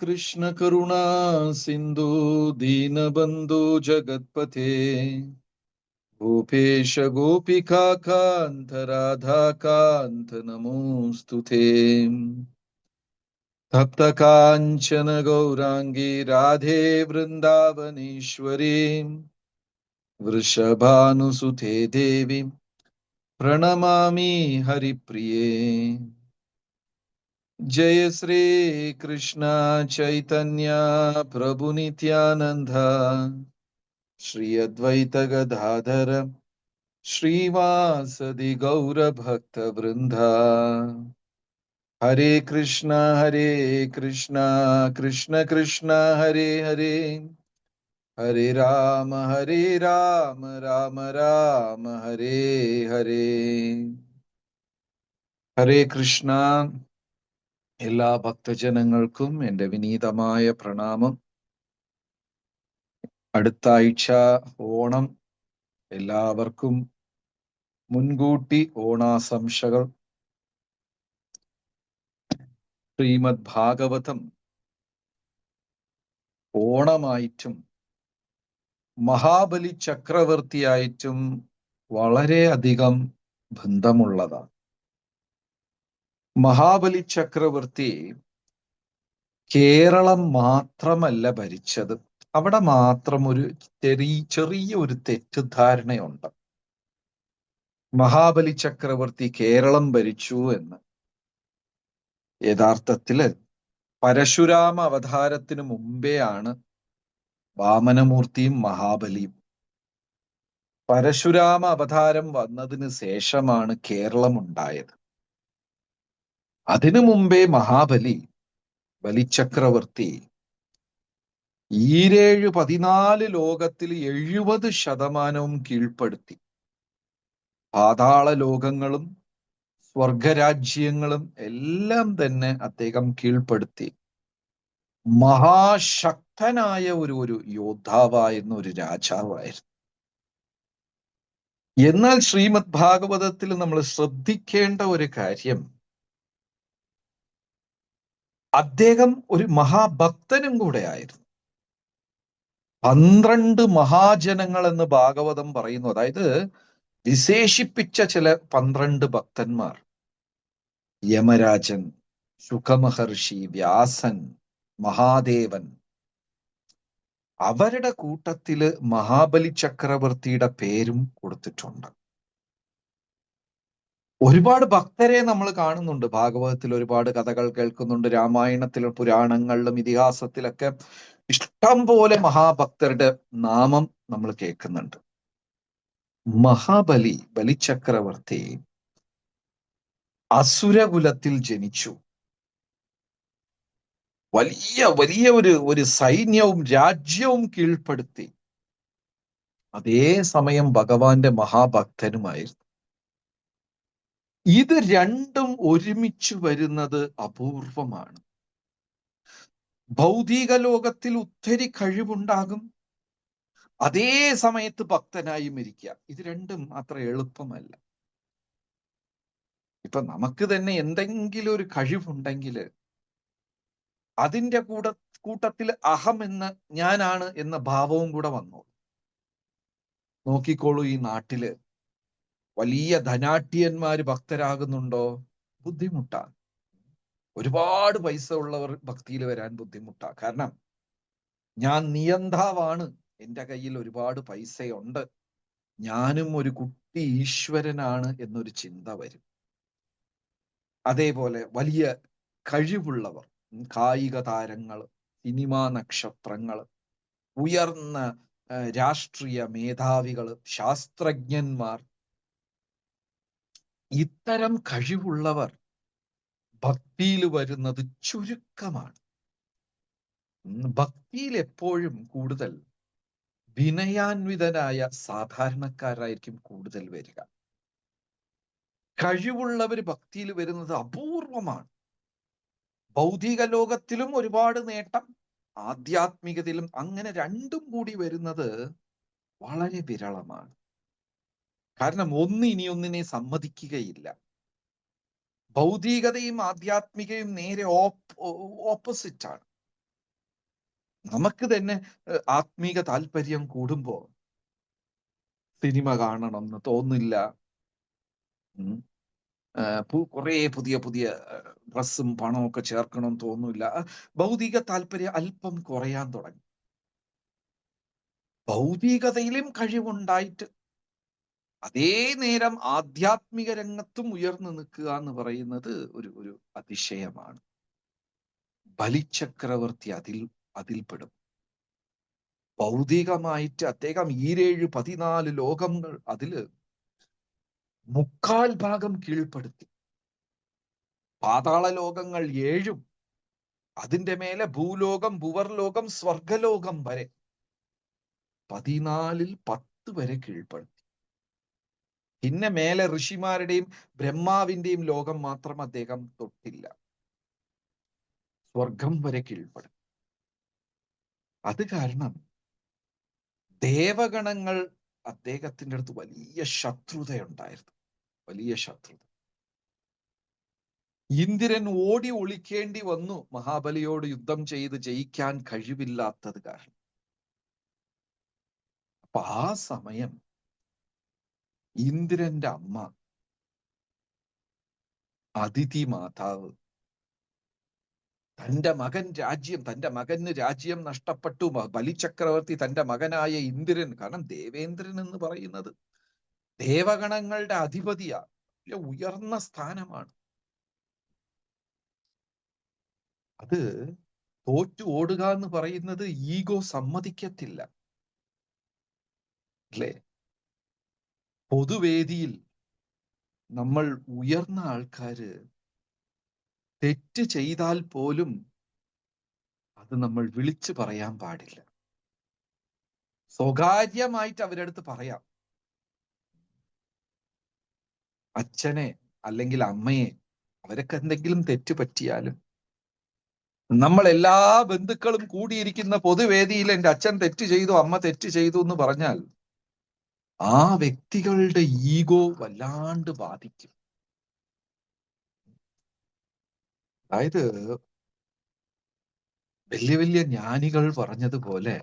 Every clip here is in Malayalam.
कृष्ण करुणा सिंधु दीनबंधु जगत्पते गोपेश गोपिका कांत राधा कांत नमोस्तुते। तप्त कांचन गौरांगी राधे वृंदावनेश्वरी वृषभानुसुते देवी प्रणमामि हरिप्रिये। जय श्री कृष्ण चैतन्य प्रभु नित्यानंद श्री अद्वैत गदाधर श्रीवासदि गौर भक्त वृंदा। हरे कृष्णा कृष्ण कृष्ण हरे हरे, हरे राम राम राम हरे हरे। ഹരേ കൃഷ്ണ. എല്ലാ ഭക്തജനങ്ങൾക്കും എൻ്റെ വിനീതമായ പ്രണാമം. അടുത്ത ആഴ്ച ഓണം. എല്ലാവർക്കും മുൻകൂട്ടി ഓണാശംസകൾ. ശ്രീമദ് ഭാഗവതം ഓണമായിട്ടും മഹാബലി ചക്രവർത്തിയായിട്ടും വളരെയധികം ബന്ധമുള്ളതാണ്. മഹാബലി ചക്രവർത്തി കേരളം മാത്രമല്ല ഭരിച്ചത്. അവിടെ മാത്രം ഒരു ചെറിയ ഒരു തെറ്റിദ്ധാരണയുണ്ട്. മഹാബലി ചക്രവർത്തി കേരളം ഭരിച്ചു എന്ന്. യഥാർത്ഥത്തില് പരശുരാമ അവതാരത്തിന് മുമ്പെയാണ് വാമനമൂർത്തിയും മഹാബലിയും. പരശുരാമ അവതാരം വന്നതിന് ശേഷമാണ് കേരളം ഉണ്ടായത്. അതിനു മുമ്പേ ബലിചക്രവർത്തി 14 ലോകത്തിൽ 70% കീഴ്പ്പെടുത്തി. പാതാള ലോകങ്ങളും സ്വർഗരാജ്യങ്ങളും എല്ലാം തന്നെ അദ്ദേഹം കീഴ്പ്പെടുത്തി. മഹാശക്തനായ ഒരു യോദ്ധാവായിരുന്ന ഒരു രാജാവായിരുന്നു. എന്നാൽ ശ്രീമദ് ഭാഗവതത്തിൽ നമ്മൾ ശ്രദ്ധിക്കേണ്ട ഒരു കാര്യം, അദ്ദേഹം ഒരു മഹാഭക്തനും കൂടെ ആയിരുന്നു. 12 മഹാജനങ്ങൾ എന്ന് ഭാഗവതം പറയുന്നു. അതായത് വിശേഷിപ്പിച്ച ചില 12 ഭക്തന്മാർ: യമരാജൻ, ശുഖമഹർഷി, വ്യാസൻ, മഹാദേവൻ. അവരുടെ കൂട്ടത്തില് മഹാബലി ചക്രവർത്തിയുടെ പേരും കൊടുത്തിട്ടുണ്ട്. ഒരുപാട് ഭക്തരെ നമ്മൾ കാണുന്നുണ്ട്. ഭാഗവതത്തിൽ ഒരുപാട് കഥകൾ കേൾക്കുന്നുണ്ട്. രാമായണത്തിലും പുരാണങ്ങളിലും ഇതിഹാസത്തിലൊക്കെ ഇഷ്ടം പോലെ മഹാഭക്തരുടെ നാമം നമ്മൾ കേൾക്കുന്നുണ്ട്. ബലിചക്രവർത്തി അസുരകുലത്തിൽ ജനിച്ചു. വലിയ ഒരു സൈന്യവും രാജ്യവും കീഴ്പ്പെടുത്തി. അതേ സമയം ഭഗവാന്റെ മഹാഭക്തനുമായിരുന്നു. ഇത് രണ്ടും ഒരുമിച്ച് വരുന്നത് അപൂർവമാണ്. ഭൗതിക ലോകത്തിൽ ഒത്തിരി കഴിവുണ്ടാകും, അതേ സമയത്ത് ഭക്തനായി മരിക്കുക. ഇത് രണ്ടും അത്ര എളുപ്പമല്ല. ഇപ്പൊ നമുക്ക് തന്നെ എന്തെങ്കിലും ഒരു കഴിവുണ്ടെങ്കിൽ അതിൻ്റെ കൂട്ടത്തിൽ അഹം എന്ന്, ഞാനാണ് എന്ന ഭാവവും കൂടെ വന്നു. നോക്കിക്കോളൂ, ഈ നാട്ടില് വലിയ ധനാഢ്യന്മാര് ഭക്തരാകുന്നുണ്ടോ? ബുദ്ധിമുട്ടാണ്. ഒരുപാട് പൈസ ഉള്ളവർ ഭക്തിയിൽ വരാൻ ബുദ്ധിമുട്ടാണ്. കാരണം ഞാൻ നിയന്താവാണ്, എൻ്റെ കയ്യിൽ ഒരുപാട് പൈസയുണ്ട്, ഞാനും ഒരു കുട്ടി ഈശ്വരനാണ് എന്നൊരു ചിന്ത വരും. അതേപോലെ വലിയ കഴിവുള്ളവർ, കായിക താരങ്ങൾ, സിനിമാ നക്ഷത്രങ്ങൾ, ഉയർന്ന രാഷ്ട്രീയ മേധാവികൾ, ശാസ്ത്രജ്ഞന്മാർ, ഇത്തരം കഴിവുള്ളവർ ഭക്തിയിൽ വരുന്നത് ചുരുക്കമാണ്. ഭക്തിയിൽ എപ്പോഴും കൂടുതൽ വിനയാൻവിതനായ സാധാരണക്കാരായിരിക്കും കൂടുതൽ വരിക. കഴിവുള്ളവർ ഭക്തിയിൽ വരുന്നത് അപൂർവമാണ്. ഭൗതിക ലോകത്തിലും ഒരുപാട് നേട്ടം, ആധ്യാത്മികതയിലും അങ്ങനെ രണ്ടും കൂടി വരുന്നത് വളരെ വിരളമാണ്. കാരണം ഇനി ഒന്നിനെ സമ്മതിക്കുകയില്ല. ഭൗതികതയും ആധ്യാത്മികയും നേരെ ഓപ്പോസിറ്റ് ആണ്. നമുക്ക് തന്നെ ആത്മീക താല്പര്യം കൂടുമ്പോ സിനിമ കാണണമെന്ന് തോന്നില്ല. കുറെ പുതിയ പുതിയ ഡ്രസ്സും പണവും ഒക്കെ ചേർക്കണം തോന്നില്ല. ഭൗതിക താല്പര്യം അല്പം കുറയാൻ തുടങ്ങി. ഭൗതികതയിലും കഴിവുണ്ടായിട്ട് അതേ നേരം ആധ്യാത്മിക രംഗത്തും ഉയർന്നു നിൽക്കുക എന്ന് പറയുന്നത് ഒരു അതിശയമാണ്. ബലിചക്രവർത്തി അതിൽപ്പെടും. ഭൗതികമായിട്ട് അദ്ദേഹം 14 ലോകങ്ങൾ അതില് 3/4 ഭാഗം കീഴ്പ്പെടുത്തി. പാതാള ലോകങ്ങൾ 7, അതിന്റെ മേലെ ഭൂലോകം, ഭുവർലോകം, സ്വർഗലോകം വരെ 14ൽ 10 വരെ കീഴ്പ്പെടുത്തി. പിന്നെ മേലെ ഋഷിമാരുടെയും ബ്രഹ്മാവിന്റെയും ലോകം മാത്രം അദ്ദേഹം തൊട്ടില്ല. സ്വർഗം വരെ കീഴ്പ്പെടും. അത് കാരണം ദേവഗണങ്ങൾ അദ്ദേഹത്തിന്റെ അടുത്ത് വലിയ ശത്രുതയുണ്ടായിരുന്നു. വലിയ ശത്രുത. ഇന്ദ്രൻ ഓടി ഒളിക്കേണ്ടി വന്നു മഹാബലിയോട് യുദ്ധം ചെയ്ത് ജയിക്കാൻ കഴിവില്ലാത്തത് കാരണം. അപ്പൊ ആ സമയം ഇന്ദ്രന്റെ അമ്മ അതിഥി മാതാവ് തന്റെ മകന് രാജ്യം നഷ്ടപ്പെട്ടു. ബലിചക്രവർത്തി തന്റെ മകനായ ഇന്ദ്രൻ, കാരണം ദേവേന്ദ്രൻ എന്ന് പറയുന്നത് ദേവഗണങ്ങളുടെ അധിപതിയാ, ഉയർന്ന സ്ഥാനമാണ്. അത് തോറ്റു ഓടുക എന്ന് പറയുന്നത് ഈഗോ സമ്മതിക്കത്തില്ല, അല്ലേ? പൊതുവേദിയിൽ നമ്മൾ ഉയർന്ന ആൾക്കാര് തെറ്റ് ചെയ്താൽ പോലും അത് നമ്മൾ വിളിച്ചു പറയാൻ പാടില്ല. സ്വകാര്യമായിട്ട് അവരടുത്ത് പറയാം. അച്ഛനെ അല്ലെങ്കിൽ അമ്മയെ അവരൊക്കെ എന്തെങ്കിലും തെറ്റ് പറ്റിയാലും നമ്മൾ എല്ലാ ബന്ധുക്കളും കൂടിയിരിക്കുന്ന പൊതുവേദിയിൽ എൻ്റെ അച്ഛൻ തെറ്റ് ചെയ്തു, അമ്മ തെറ്റ് ചെയ്തു എന്ന് പറഞ്ഞാൽ ആ വ്യക്തികളുടെ ഈഗോ വല്ലാണ്ട് ബാധിക്കും. അതായത് വലിയ വലിയ ജ്ഞാനികൾ പറഞ്ഞതുപോലെ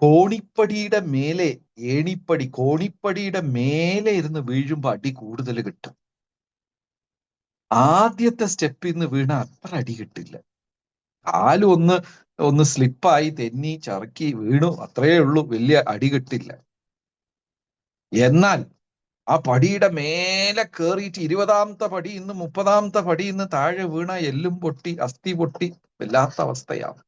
കോണിപ്പടിയുടെ മേലെ ഇരുന്ന് വീഴുമ്പോ അടി കൂടുതൽ കിട്ടും. ആദ്യത്തെ സ്റ്റെപ്പിൽ നിന്ന് വീണ അത്ര അടി കിട്ടില്ല. കാലും ഒന്ന് സ്ലിപ്പായി തെന്നി ചറുക്കി വീണു, അത്രയേ ഉള്ളൂ, വലിയ അടി കിട്ടില്ല. എന്നാൽ ആ പടിയുടെ മേലെ കയറിയിട്ട് 20ാമത്തെ പടി ഇന്ന് 30ാമത്തെ പടി ഇന്ന് താഴെ വീണ എല്ലും പൊട്ടി അസ്ഥി പൊട്ടി വല്ലാത്ത അവസ്ഥയാണ്.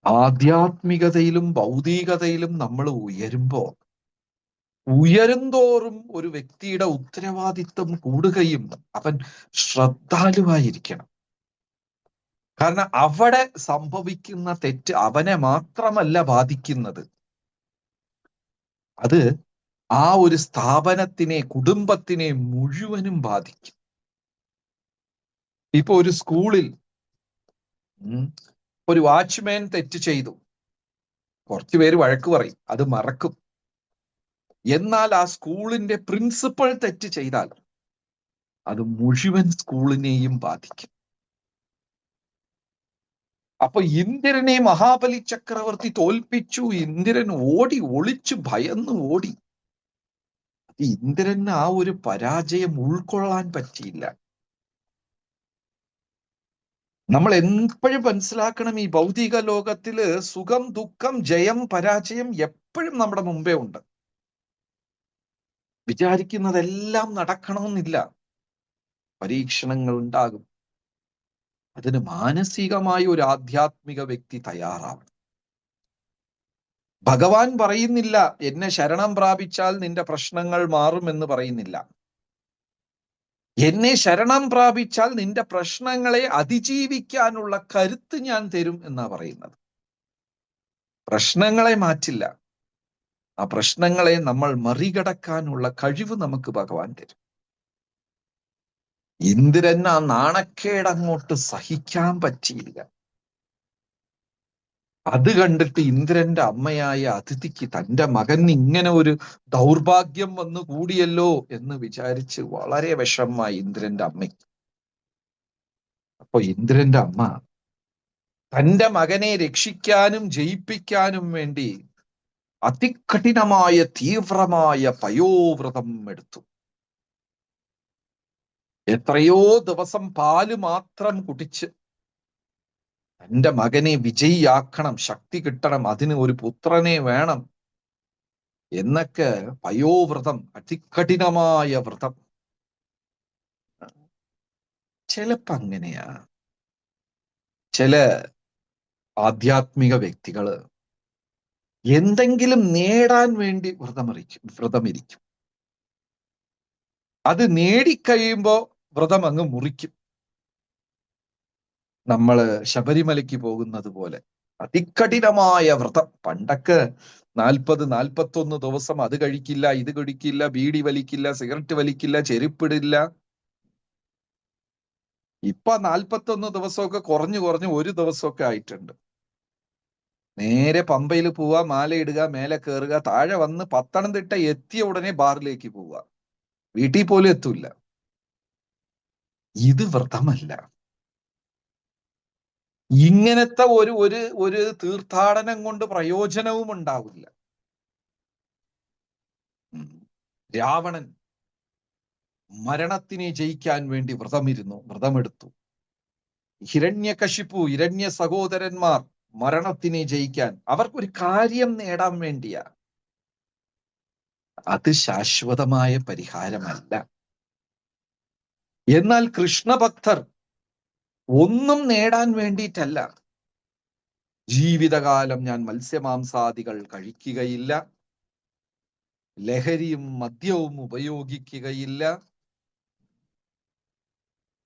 ആധ്യാത്മികതയിലും ഭൗതികതയിലും നമ്മൾ ഉയരുന്തോറും ഒരു വ്യക്തിയുടെ ഉത്തരവാദിത്വം കൂടുകയും അവൻ ശ്രദ്ധാലുവായിരിക്കണം. കാരണം അവിടെ സംഭവിക്കുന്ന തെറ്റ് അവനെ മാത്രമല്ല ബാധിക്കുന്നത്, അത് ആ ഒരു സ്ഥാപനത്തിനെ, കുടുംബത്തിനെ മുഴുവനും ബാധിക്കും. ഇപ്പൊ ഒരു സ്കൂളിൽ ഒരു വാച്ച്മാൻ തെറ്റ് ചെയ്തു, കുറച്ചു പേര് വഴക്ക് പറയും, അത് മറക്കും. എന്നാൽ ആ സ്കൂളിന്റെ പ്രിൻസിപ്പൽ തെറ്റ് ചെയ്താൽ അത് മുഴുവൻ സ്കൂളിനെയും ബാധിക്കും. അപ്പൊ ഇന്ദ്രനെ മഹാബലി ചക്രവർത്തി തോൽപ്പിച്ചു. ഇന്ദ്രൻ ഒളിച്ചു ഭയന്ന് ഓടി. ഇന്ദ്രന് ആ ഒരു പരാജയം ഉൾക്കൊള്ളാൻ പറ്റിയില്ല. നമ്മൾ എപ്പോഴും മനസ്സിലാക്കണം, ഈ ഭൗതിക ലോകത്തില് സുഖം, ദുഃഖം, ജയം, പരാജയം എപ്പോഴും നമ്മുടെ മുമ്പേ ഉണ്ട്. വിചാരിക്കുന്നതെല്ലാം നടക്കണമെന്നില്ല. പരീക്ഷണങ്ങൾ ഉണ്ടാകും. അതിന് മാനസികമായി ഒരു ആധ്യാത്മിക വ്യക്തി തയ്യാറാവണം. ഭഗവാൻ പറയുന്നില്ല എന്നെ ശരണം പ്രാപിച്ചാൽ നിന്റെ പ്രശ്നങ്ങൾ മാറും എന്ന് പറയുന്നില്ല. എന്നെ ശരണം പ്രാപിച്ചാൽ നിന്റെ പ്രശ്നങ്ങളെ അതിജീവിക്കാനുള്ള കരുത്ത് ഞാൻ തരും എന്നാ പറയുന്നത്. പ്രശ്നങ്ങളെ മാറ്റില്ല, ആ പ്രശ്നങ്ങളെ നമ്മൾ മറികടക്കാനുള്ള കഴിവ് നമുക്ക് ഭഗവാൻ തരും. ഇന്ദ്രന് ആ നാണക്കേട് അങ്ങോട്ട് സഹിക്കാൻ പറ്റിയില്ല. അത് കണ്ടിട്ട് ഇന്ദ്രന്റെ അമ്മയായ അതിഥിക്ക് തന്റെ മകന് ഇങ്ങനെ ഒരു ദൗർഭാഗ്യം വന്നു കൂടിയല്ലോ എന്ന് വിചാരിച്ച് വളരെ വിഷമമായി ഇന്ദ്രന്റെ അമ്മയ്ക്ക്. അപ്പൊ ഇന്ദ്രന്റെ അമ്മ തന്റെ മകനെ രക്ഷിക്കാനും ജയിപ്പിക്കാനും വേണ്ടി അതികഠിനമായ തീവ്രമായ പയോവ്രതം എടുത്തു. എത്രയോ ദിവസം പാല് മാത്രം കുടിച്ച് തന്റെ മകനെ വിജയിയാക്കണം, ശക്തി കിട്ടണം, അതിന് ഒരു പുത്രനെ വേണം എന്നൊക്കെ പയോവ്രതം, അതികഠിനമായ വ്രതം. ചിലപ്പോ അങ്ങനെയാ ചില ആധ്യാത്മിക വ്യക്തികള് എന്തെങ്കിലും നേടാൻ വേണ്ടി വ്രതമിരിക്കും. അത് നേടിക്കഴിയുമ്പോ വ്രതം അങ്ങ് മുറിക്കും. നമ്മള് ശബരിമലയ്ക്ക് പോകുന്നത് പോലെ അതികഠിനമായ വ്രതം. പണ്ടൊക്കെ 41 ദിവസം അത് കഴിക്കില്ല, ഇത് കഴിക്കില്ല, ബീഡി വലിക്കില്ല, സിഗരറ്റ് വലിക്കില്ല, ചെരുപ്പിടില്ല. ഇപ്പൊ 41 ദിവസമൊക്കെ കുറഞ്ഞു ഒരു ദിവസമൊക്കെ ആയിട്ടുണ്ട്. നേരെ പമ്പയിൽ പോവുക, മാലയിടുക, മേലെ കയറുക, താഴെ വന്ന് പത്തനംതിട്ട എത്തിയ ഉടനെ ബാറിലേക്ക് പോവുക, വീട്ടിൽ പോലും എത്തൂല്ല. ഇത് വ്രതമല്ല. ഇങ്ങനത്തെ ഒരു തീർത്ഥാടനം കൊണ്ട് പ്രയോജനവും ഉണ്ടാവില്ല. രാവണൻ മരണത്തിനെ ജയിക്കാൻ വേണ്ടി വ്രതമെടുത്തു. ഹിരണ്യകശിപു, ഹിരണ്യ സഹോദരന്മാർ മരണത്തിനെ ജയിക്കാൻ, അവർക്കൊരു കാര്യം നേടാൻ വേണ്ടിയാ. അത് ശാശ്വതമായ പരിഹാരമല്ല. എന്നാൽ കൃഷ്ണഭക്തർ ഒന്നും നേടാൻ വേണ്ടിയിട്ടല്ല. ജീവിതകാലം ഞാൻ മത്സ്യമാംസാദികൾ കഴിക്കുകയില്ല, ലഹരിയും മദ്യവും ഉപയോഗിക്കുകയില്ല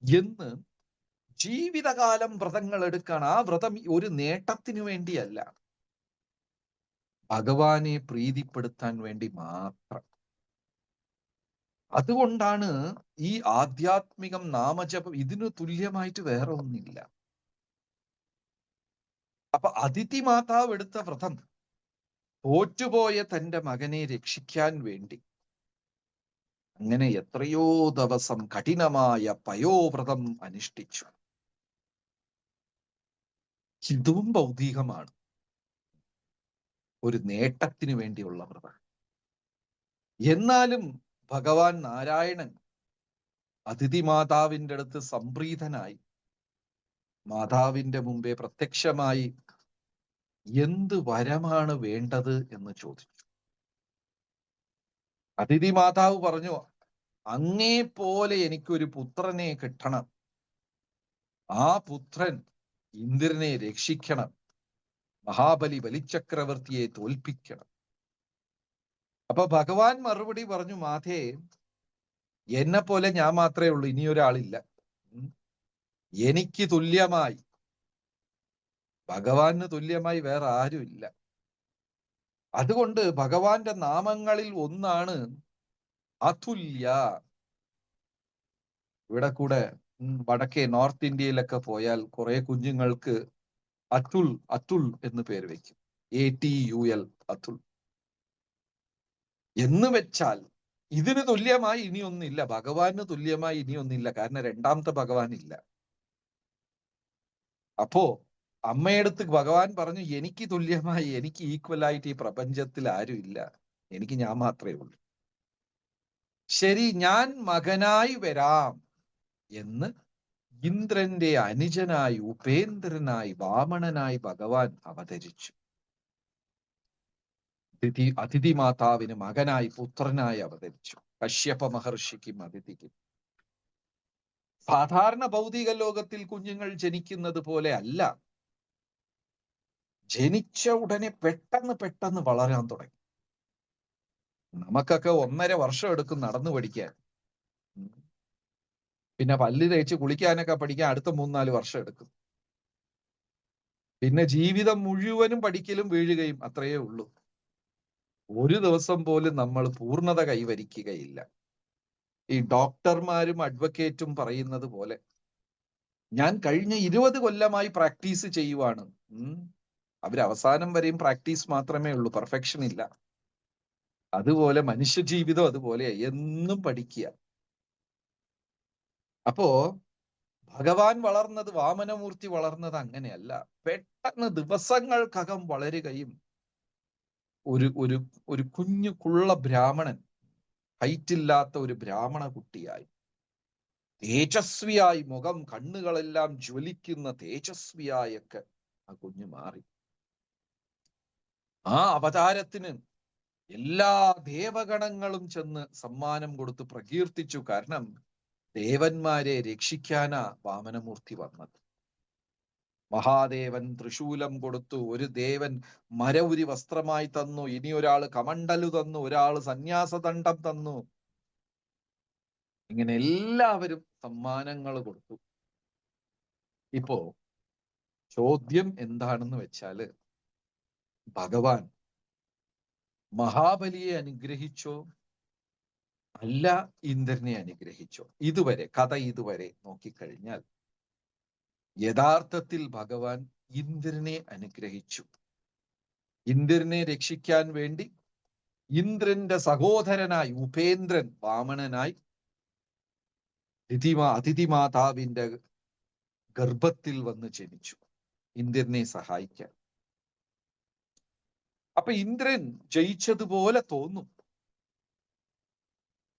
എന്ന് ജീവിതകാലം വ്രതങ്ങൾ എടുക്കണം. ആ വ്രതം ഒരു നേട്ടത്തിനു വേണ്ടിയല്ല, ഭഗവാനെ പ്രീതിപ്പെടുത്താൻ വേണ്ടി മാത്രം. അതുകൊണ്ടാണ് ഈ ആധ്യാത്മികം, നാമജപം ഇതിനു തുല്യമായിട്ട് വേറെ ഒന്നില്ല. അപ്പൊ അതിഥി മാതാവ് എടുത്ത വ്രതം തോറ്റുപോയ തന്റെ മകനെ രക്ഷിക്കാൻ വേണ്ടി അങ്ങനെ എത്രയോ ദിവസം കഠിനമായ പയോവ്രതം അനുഷ്ഠിച്ചു. ഇതും ഭൗതികമാണ്, ഒരു നേട്ടത്തിന് വേണ്ടിയുള്ള വ്രതം. എന്നാലും ഭഗവാൻ നാരായണൻ അതിഥി മാതാവിൻ്റെ അടുത്ത് സംപ്രീതനായി മാതാവിന്റെ മുമ്പേ പ്രത്യക്ഷമായി എന്ത് വരമാണ് വേണ്ടത് എന്ന് ചോദിച്ചു. അതിഥി മാതാവ് പറഞ്ഞു, അങ്ങേ പോലെ എനിക്കൊരു പുത്രനെ കിട്ടണം, ആ പുത്രൻ ഇന്ദ്രനെ രക്ഷിക്കണം, മഹാബലി ബലിചക്രവർത്തിയെ തോൽപ്പിക്കണം. അപ്പൊ ഭഗവാൻ മറുപടി പറഞ്ഞു, മാധേ, എന്നെ പോലെ ഞാൻ മാത്രമേ ഉള്ളൂ, ഇനിയൊരാളില്ല. എനിക്ക് തുല്യമായി, ഭഗവാന് തുല്യമായി വേറെ ആരുമില്ല. അതുകൊണ്ട് ഭഗവാന്റെ നാമങ്ങളിൽ ഒന്നാണ് അതുല്യ. ഇവിടെ കൂടെ വടക്കേ നോർത്ത് ഇന്ത്യയിലൊക്കെ പോയാൽ കുറെ കുഞ്ഞുങ്ങൾക്ക് അതുൽ അതുൽ എന്ന് പേര് വെക്കും. ATUL, അതുൽ എന്ന് വെച്ചാൽ ഇതിന് തുല്യമായി ഇനിയൊന്നില്ല, ഭഗവാന് തുല്യമായി ഇനിയൊന്നില്ല. കാരണം രണ്ടാമത്തെ ഭഗവാൻ ഇല്ല. അപ്പോ അമ്മയടുത്ത് ഭഗവാൻ പറഞ്ഞു, എനിക്ക് തുല്യമായി, എനിക്ക് ഈക്വലായിട്ട് ഈ പ്രപഞ്ചത്തിൽ ആരും ഇല്ല, എനിക്ക് ഞാൻ മാത്രമേ ഉള്ളൂ. ശരി, ഞാൻ മകനായി വരാം എന്ന് ഇന്ദ്രന്റെ അനുജനായി, ഉപേന്ദ്രനായി, വാമണനായി ഭഗവാൻ അവതരിച്ചു. അതിഥി മാതാവിന് മകനായി, പുത്രനായി അവതരിച്ചു. കശ്യപ മഹർഷിക്കും അതിഥിക്കും. സാധാരണ ഭൗതിക ലോകത്തിൽ കുഞ്ഞുങ്ങൾ ജനിക്കുന്നത് പോലെ അല്ല, ജനിച്ച ഉടനെ പെട്ടെന്ന് വളരാൻ തുടങ്ങി. നമുക്കൊക്കെ 1.5 വർഷം എടുക്കും നടന്നു പഠിക്കാൻ. പിന്നെ പല്ല് തേച്ച് കുളിക്കാനൊക്കെ പഠിക്കാൻ അടുത്ത 3-4 വർഷം എടുക്കും. പിന്നെ ജീവിതം മുഴുവനും പഠിക്കലും വീഴുകയും അത്രയേ ഉള്ളൂ. ഒരു ദിവസം പോലും നമ്മൾ പൂർണ്ണത കൈവരിക്കുകയില്ല. ഈ ഡോക്ടർമാരും അഡ്വക്കേറ്റും പറയുന്നത് പോലെ, ഞാൻ കഴിഞ്ഞ 20 കൊല്ലമായി പ്രാക്ടീസ് ചെയ്യുവാണ്. അവരവസാനം വരെയും പ്രാക്ടീസ് മാത്രമേ ഉള്ളൂ, പെർഫെക്ഷൻ ഇല്ല. അതുപോലെ മനുഷ്യ ജീവിതം അതുപോലെ എന്നും പഠിക്കുക. അപ്പോ ഭഗവാൻ വളർന്നത്, വാമനമൂർത്തി വളർന്നത് അങ്ങനെയല്ല. പെട്ടെന്ന് ദിവസങ്ങൾക്കകം വളരുകയും ഒരു ഒരു ഒരു കുഞ്ഞു കുള്ള ബ്രാഹ്മണൻ, ഹൈറ്റില്ലാത്ത ഒരു ബ്രാഹ്മണ കുട്ടിയായി, തേജസ്വിയായി, മുഖം കണ്ണുകളെല്ലാം ജ്വലിക്കുന്ന തേജസ്വിയായൊക്കെ ആ കുഞ്ഞു മാറി. ആ അവതാരത്തിന് എല്ലാ ദേവഗണങ്ങളും ചെന്ന് സമ്മാനം കൊടുത്ത് പ്രകീർത്തിച്ചു. കാരണം ദേവന്മാരെ രക്ഷിക്കാനാ വാമനമൂർത്തി വന്നത്. മഹാദേവൻ തൃശൂലം കൊടുത്തു, ഒരു ദേവൻ മരവുരി വസ്ത്രമായി തന്നു, ഇനി ഒരാള് കമണ്ടലു തന്നു, ഒരാള് സന്യാസദണ്ഡം തന്നു. ഇങ്ങനെ എല്ലാവരും സമ്മാനങ്ങൾ കൊടുത്തു. ഇപ്പോ ചോദ്യം എന്താണെന്ന് വെച്ചാല്, ഭഗവാൻ മഹാബലിയെ അനുഗ്രഹിച്ചോ അല്ല ഇന്ദ്രനെ അനുഗ്രഹിച്ചോ? ഇതുവരെ നോക്കിക്കഴിഞ്ഞാൽ യഥാർത്ഥത്തിൽ ഭഗവാൻ ഇന്ദ്രനെ അനുഗ്രഹിച്ചു. ഇന്ദ്രനെ രക്ഷിക്കാൻ വേണ്ടി ഇന്ദ്രന്റെ സഹോദരനായി ഉപേന്ദ്രൻ വാമനനായി അതിഥിമാതാവിന്റെ ഗർഭത്തിൽ വന്ന് ജനിച്ചു ഇന്ദ്രനെ സഹായിക്കാൻ. അപ്പൊ ഇന്ദ്രൻ ജയിച്ചതുപോലെ തോന്നും.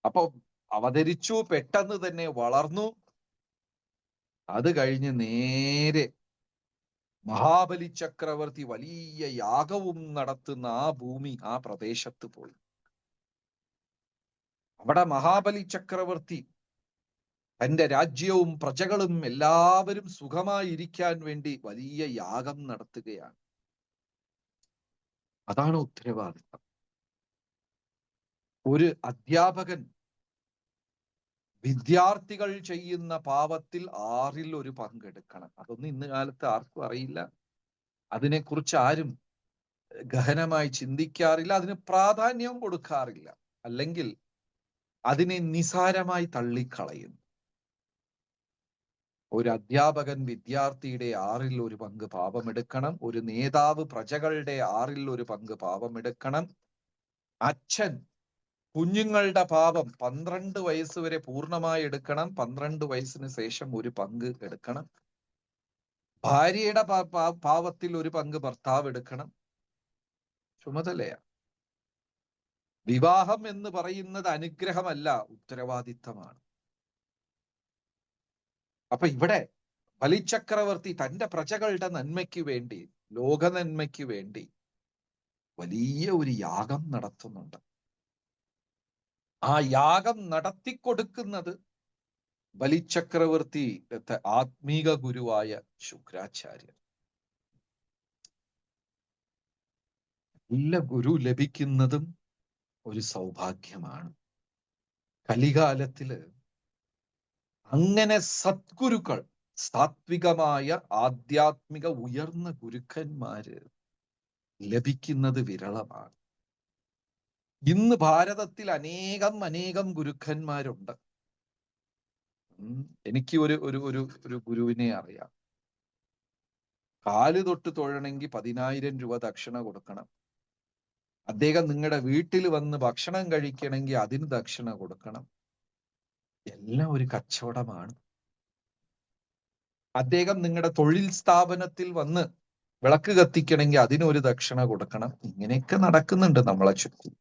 അപ്പൊ അവതരിച്ചു, പെട്ടെന്ന് തന്നെ വളർന്നു. അത് കഴിഞ്ഞ് നേരെ മഹാബലി ചക്രവർത്തി വലിയ യാഗവും നടത്തുന്ന ആ ഭൂമി, ആ പ്രദേശത്ത് പോയി. അവിടെ മഹാബലി ചക്രവർത്തി തന്റെ രാജ്യവും പ്രജകളും എല്ലാവരും സുഖമായിരിക്കാൻ വേണ്ടി വലിയ യാഗം നടത്തുകയാണ്. അതാണ് ഉത്തരവാദിത്തം. ഒരു അധ്യാപകൻ വിദ്യാർത്ഥികൾ ചെയ്യുന്ന പാപത്തിൽ 1/6 പങ്കെടുക്കണം. അതൊന്നും ഇന്ന് കാലത്ത് ആർക്കും അറിയില്ല. അതിനെക്കുറിച്ച് ആരും ഗഹനമായി ചിന്തിക്കാറില്ല, അതിന് പ്രാധാന്യവും കൊടുക്കാറില്ല. അല്ലെങ്കിൽ അതിനെ നിസാരമായി തള്ളിക്കളയുന്നു. ഒരു അധ്യാപകൻ വിദ്യാർത്ഥിയുടെ 1/6 പങ്ക് പാപമെടുക്കണം. ഒരു നേതാവ് പ്രജകളുടെ 1/6 പങ്ക് പാപമെടുക്കണം. അച്ഛൻ കുഞ്ഞുങ്ങളുടെ പാപം 12 വയസ്സ് വരെ പൂർണ്ണമായി എടുക്കണം. 12 വയസ്സിന് ശേഷം 1 പങ്ക് എടുക്കണം. ഭാര്യയുടെ പാപത്തിൽ 1 പങ്ക് ഭർത്താവ് എടുക്കണം. ചുമതലയാ. വിവാഹം എന്ന് പറയുന്നത് അനുഗ്രഹമല്ല, ഉത്തരവാദിത്തമാണ്. അപ്പൊ ഇവിടെ ബലിചക്രവർത്തി തന്റെ പ്രജകളുടെ നന്മയ്ക്ക് വേണ്ടി, ലോക നന്മയ്ക്ക് വേണ്ടി വലിയ ഒരു യാഗം നടത്തുന്നുണ്ട്. ആ യാഗം നടത്തിക്കൊടുക്കുന്നത് ബലിചക്രവർത്തി ആത്മീക ഗുരുവായ ശുക്രാചാര്യർ. നല്ല ഗുരു ലഭിക്കുന്നതും ഒരു സൗഭാഗ്യമാണ്. കലികാലത്തില് അങ്ങനെ സദ്ഗുരുക്കൾ, സാത്വികമായ ആധ്യാത്മിക ഉയർന്ന ഗുരുക്കന്മാര് ലഭിക്കുന്നത് വിരളമാണ്. ഇന്ന് ഭാരതത്തിൽ അനേകം ഗുരുക്കന്മാരുണ്ട്. എനിക്ക് ഒരു ഗുരുവിനെ അറിയാം. കാല് തൊട്ട് തൊഴണമെങ്കിൽ 10,000 രൂപ ദക്ഷിണ കൊടുക്കണം. അദ്ദേഹം നിങ്ങളുടെ വീട്ടിൽ വന്ന് ഭക്ഷണം കഴിക്കണമെങ്കിൽ അതിന് ദക്ഷിണ കൊടുക്കണം. എല്ലാം ഒരു കച്ചവടമാണ്. അദ്ദേഹം നിങ്ങളുടെ തൊഴിൽ സ്ഥാപനത്തിൽ വന്ന് വിളക്ക് കത്തിക്കണമെങ്കിൽ അതിനൊരു ദക്ഷിണ കൊടുക്കണം. ഇങ്ങനെയൊക്കെ നടക്കുന്നുണ്ട് നമ്മളെ ചുറ്റും.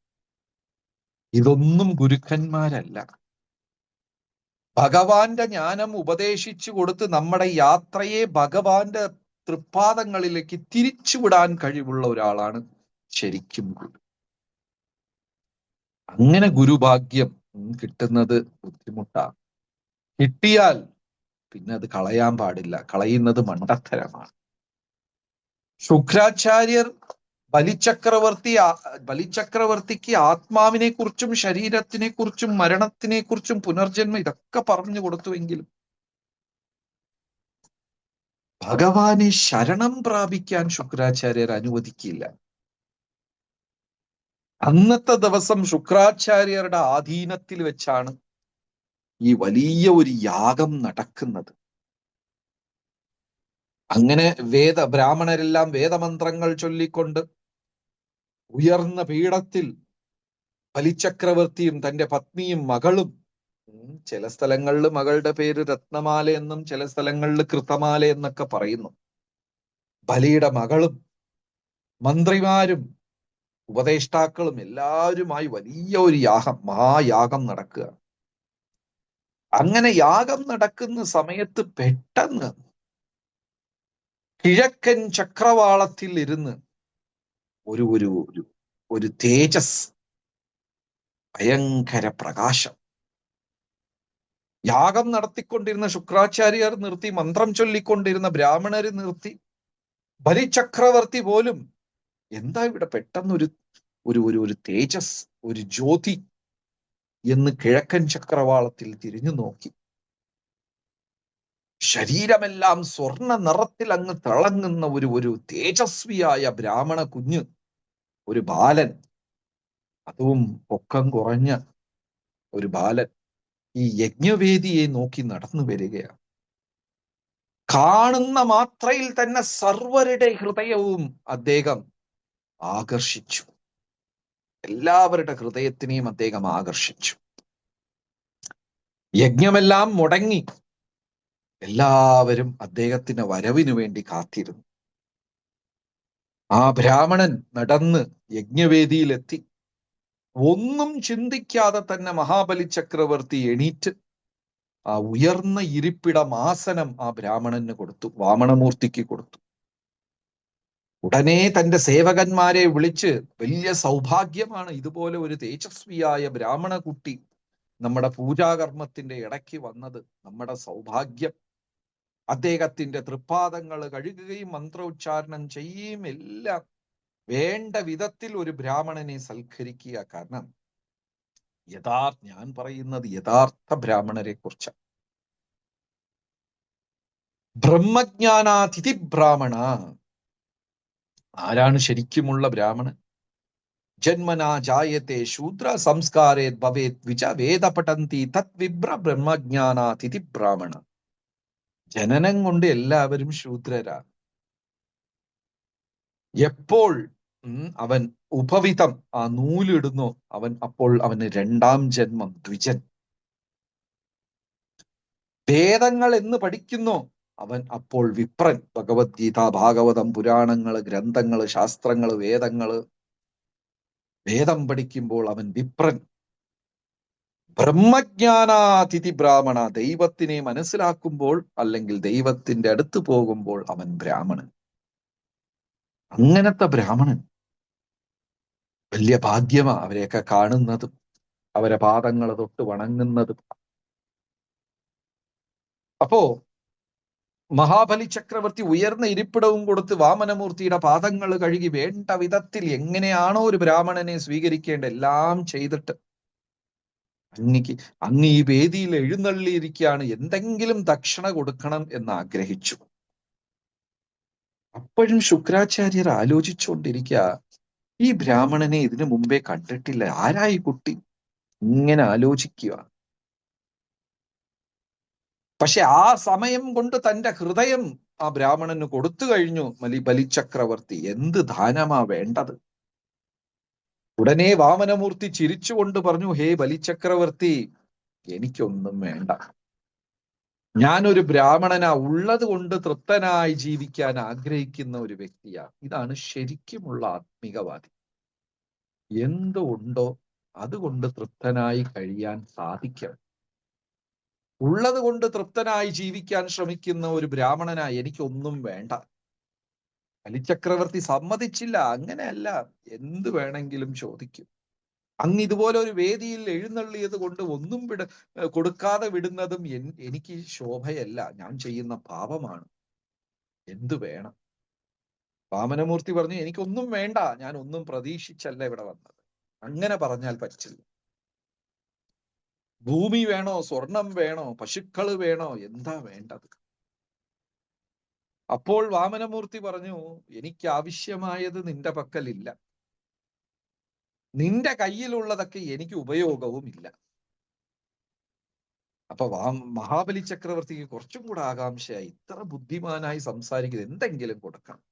ഇതൊന്നും ഗുരുക്കന്മാരല്ല. ഭഗവാന്റെ ജ്ഞാനം ഉപദേശിച്ചു കൊടുത്ത് നമ്മുടെ യാത്രയെ ഭഗവാന്റെ തൃപ്പാദങ്ങളിലേക്ക് തിരിച്ചുവിടാൻ കഴിവുള്ള ഒരാളാണ് ശരിക്കും ഗുരു. അങ്ങനെ ഗുരുഭാഗ്യം കിട്ടുന്നത് ബുദ്ധിമുട്ടാണ്. കിട്ടിയാൽ പിന്നെ അത് കളയാൻ പാടില്ല. കളയുന്നത് മണ്ടത്തരമാണ്. ശുക്രാചാര്യർ ബലിചക്രവർത്തിക്ക് ആത്മാവിനെ കുറിച്ചും ശരീരത്തിനെ കുറിച്ചും മരണത്തിനെ കുറിച്ചും പുനർജന്മം ഇതൊക്കെ പറഞ്ഞു കൊടുത്തുവെങ്കിലും ഭഗവാനെ ശരണം പ്രാപിക്കാൻ ശുക്രാചാര്യർ അനുവദിക്കില്ല. അന്നത്തെ ദിവസം ശുക്രാചാര്യരുടെ ആധീനത്തിൽ വെച്ചാണ് ഈ വലിയ ഒരു യാഗം നടക്കുന്നത്. അങ്ങനെ ബ്രാഹ്മണരെല്ലാം വേദമന്ത്രങ്ങൾ ചൊല്ലിക്കൊണ്ട് ഉയർന്ന പീഠത്തിൽ ബലിചക്രവർത്തിയും തന്റെ പത്നിയും മകളും ചില സ്ഥലങ്ങളിൽ മകളുടെ പേര് രത്നമാല എന്നും ചില സ്ഥലങ്ങളിൽ കൃതമാല എന്നൊക്കെ പറയുന്നു. ബലിയുടെ മകളും മന്ത്രിമാരും ഉപദേഷ്ടാക്കളും എല്ലാവരുമായി വലിയ ഒരു മഹായാഗം നടക്കുക. അങ്ങനെ യാഗം നടക്കുന്ന സമയത്ത് പെട്ടെന്ന് കിഴക്കൻ ചക്രവാളത്തിൽ ഇരുന്ന് ഒരു ഒരു ഒരു തേജസ്, ഭയങ്കര പ്രകാശം. യാഗം നടത്തിക്കൊണ്ടിരുന്ന ശുക്രാചാര്യർ നിർത്തി, മന്ത്രം ചൊല്ലിക്കൊണ്ടിരുന്ന ബ്രാഹ്മണര് നിർത്തി, ബലിചക്രവർത്തി പോലും എന്താ ഇവിടെ പെട്ടെന്ന് ഒരു ഒരു ഒരു തേജസ്, ഒരു ജ്യോതി എന്ന് കിഴക്കൻ ചക്രവാളത്തിൽ തിരിഞ്ഞു നോക്കി. ശരീരമെല്ലാം സ്വർണ്ണ നിറത്തിൽ അങ്ങ് തിളങ്ങുന്ന ഒരു തേജസ്വിയായ ബ്രാഹ്മണ കുഞ്ഞ്, ഒരു ബാലൻ, അതും പൊക്കം കുറഞ്ഞ ഒരു ബാലൻ ഈ യജ്ഞവേദിയെ നോക്കി നടന്നു വരികയാണ്. കാണുന്ന മാത്രയിൽ തന്നെ സർവരുടെ ഹൃദയവും അദ്ദേഹം ആകർഷിച്ചു. എല്ലാവരുടെ ഹൃദയത്തിനെയും അദ്ദേഹം ആകർഷിച്ചു. യജ്ഞമെല്ലാം മുടങ്ങി. എല്ലാവരും അദ്ദേഹത്തിന്റെ വരവിനു വേണ്ടി കാത്തിരുന്നു. ആ ബ്രാഹ്മണൻ നടന്ന് യജ്ഞവേദിയിലെത്തി. ഒന്നും ചിന്തിക്കാതെ തന്നെ മഹാബലി ചക്രവർത്തി എണീറ്റ് ആ ഉയർന്ന ഇരിപ്പിടം, ആസനം ആ ബ്രാഹ്മണന് കൊടുത്തു, വാമനമൂർത്തിക്ക് കൊടുത്തു. ഉടനെ തന്റെ സേവകന്മാരെ വിളിച്ച്, വലിയ സൗഭാഗ്യമാണ് ഇതുപോലെ ഒരു തേജസ്വിയായ ബ്രാഹ്മണ കുട്ടി നമ്മുടെ പൂജാകർമ്മത്തിന്റെ ഇടയ്ക്ക് വന്നത്, നമ്മുടെ സൗഭാഗ്യം. അദ്ദേഹത്തിന്റെ തൃപ്പാദങ്ങൾ കഴുകുകയും മന്ത്രോച്ചാരണം ചെയ്യുകയും എല്ലാം വേണ്ട വിധത്തിൽ ഒരു ബ്രാഹ്മണനെ സൽക്കരിക്കുക. കാരണം ഞാൻ പറയുന്നത് യഥാർത്ഥ ബ്രാഹ്മണരെ കുറിച്ച്. ബ്രഹ്മജ്ഞാനാതിഥി ബ്രാഹ്മണ. ആരാണ് ശരിക്കുമുള്ള ബ്രാഹ്മണൻ? ജന്മനാ ജായത്തെ ശൂദ്ര സംസ്കാരേത് ഭവേത് വിച വേദ പഠന്തി തത് വിബ്ര ബ്രഹ്മജ്ഞാനാതിഥി ബ്രാഹ്മണ. ജനനം കൊണ്ട് എല്ലാവരും ശൂദ്രരാണ്. എപ്പോൾ അവൻ ഉപവിതം, ആ നൂലിടുന്നു, അപ്പോൾ അവന് രണ്ടാം ജന്മം, ദ്വിജൻ. വേദങ്ങൾ എന്ന് പഠിക്കുന്നു, അവൻ അപ്പോൾ വിപ്രൻ. ഭഗവത്ഗീത, ഭാഗവതം, പുരാണങ്ങള്, ഗ്രന്ഥങ്ങള്, ശാസ്ത്രങ്ങള്, വേദം പഠിക്കുമ്പോൾ അവൻ വിപ്രൻ. ബ്രഹ്മജ്ഞാനാതിഥി ബ്രാഹ്മണ. ദൈവത്തിനെ മനസ്സിലാക്കുമ്പോൾ അല്ലെങ്കിൽ ദൈവത്തിന്റെ അടുത്ത് പോകുമ്പോൾ അവൻ ബ്രാഹ്മണൻ. അങ്ങനത്തെ ബ്രാഹ്മണൻ വലിയ ഭാഗ്യമാ അവരെയൊക്കെ കാണുന്നതും അവരെ പാദങ്ങൾ തൊട്ട് വണങ്ങുന്നതും. അപ്പോ മഹാബലി ചക്രവർത്തി ഉയർന്ന ഇരിപ്പിടവും കൊടുത്ത് വാമനമൂർത്തിയുടെ പാദങ്ങൾ കഴുകി വേണ്ട വിധത്തിൽ എങ്ങനെയാണോ ഒരു ബ്രാഹ്മണനെ സ്വീകരിക്കേണ്ട എല്ലാം ചെയ്തിട്ട് അങ്ങ് ഈ വേദിയിൽ എഴുന്നള്ളിയിരിക്കുകയാണ്, എന്തെങ്കിലും ദക്ഷിണ കൊടുക്കണം എന്ന് ആഗ്രഹിച്ചു. അപ്പോഴും ശുക്രാചാര്യർ ആലോചിച്ചുകൊണ്ടിരിക്കുക, ഈ ബ്രാഹ്മണനെ ഇതിനു മുമ്പേ കണ്ടിട്ടില്ല, ആരായി കുട്ടി? ഇങ്ങനെ ആലോചിക്കുക. പക്ഷെ ആ സമയം കൊണ്ട് തന്റെ ഹൃദയം ആ ബ്രാഹ്മണന് കൊടുത്തു കഴിഞ്ഞു ബലിചക്രവർത്തി. എന്ത് ദാനമാ വേണ്ടത്? ഉടനെ വാമനമൂർത്തി ചിരിച്ചുകൊണ്ട് പറഞ്ഞു, ഹേ ബലിചക്രവർത്തി, എനിക്കൊന്നും വേണ്ട. ഞാനൊരു ബ്രാഹ്മണനാ, ഉള്ളത് കൊണ്ട് തൃപ്തനായി ജീവിക്കാൻ ആഗ്രഹിക്കുന്ന ഒരു വ്യക്തിയാ. ഇതാണ് ശരിക്കുമുള്ള ആത്മീകവാദി. എന്തുണ്ടോ അതുകൊണ്ട് തൃപ്തനായി കഴിയാൻ സാധിക്കണം. ഉള്ളത് കൊണ്ട് തൃപ്തനായി ജീവിക്കാൻ ശ്രമിക്കുന്ന ഒരു ബ്രാഹ്മണനാ എനിക്കൊന്നും വേണ്ട. ബലിചക്രവർത്തി സമ്മതിച്ചില്ല. അങ്ങനെയല്ല, എന്ത് വേണമെങ്കിലും ചോദിക്കും. അങ്ങ് ഇതുപോലെ ഒരു വേദിയിൽ എഴുന്നള്ളിയത് കൊണ്ട് ഒന്നും കൊടുക്കാതെ വിടുന്നതും എനിക്ക് ശോഭയല്ല, ഞാൻ ചെയ്യുന്ന പാപമാണ്. എന്തു വേണം? വാമനമൂർത്തി പറഞ്ഞു, എനിക്കൊന്നും വേണ്ട, ഞാൻ ഒന്നും പ്രതീക്ഷിച്ചല്ല ഇവിടെ വന്നത്. അങ്ങനെ പറഞ്ഞാൽ പറ്റില്ല. ഭൂമി വേണോ, സ്വർണം വേണോ, പശുക്കള് വേണോ, എന്താ വേണ്ടത്? അപ്പോൾ വാമനമൂർത്തി പറഞ്ഞു, എനിക്ക് ആവശ്യമായത് നിന്റെ പക്കലില്ല, നിന്റെ കയ്യിലുള്ളതൊക്കെ എനിക്ക് ഉപയോഗവും ഇല്ല. അപ്പൊ മഹാബലി ചക്രവർത്തിക്ക് കുറച്ചും കൂടെ ആകാംക്ഷയായി. ഇത്ര ബുദ്ധിമാനായി സംസാരിക്കുന്നത്, എന്തെങ്കിലും കൊടുക്കണം.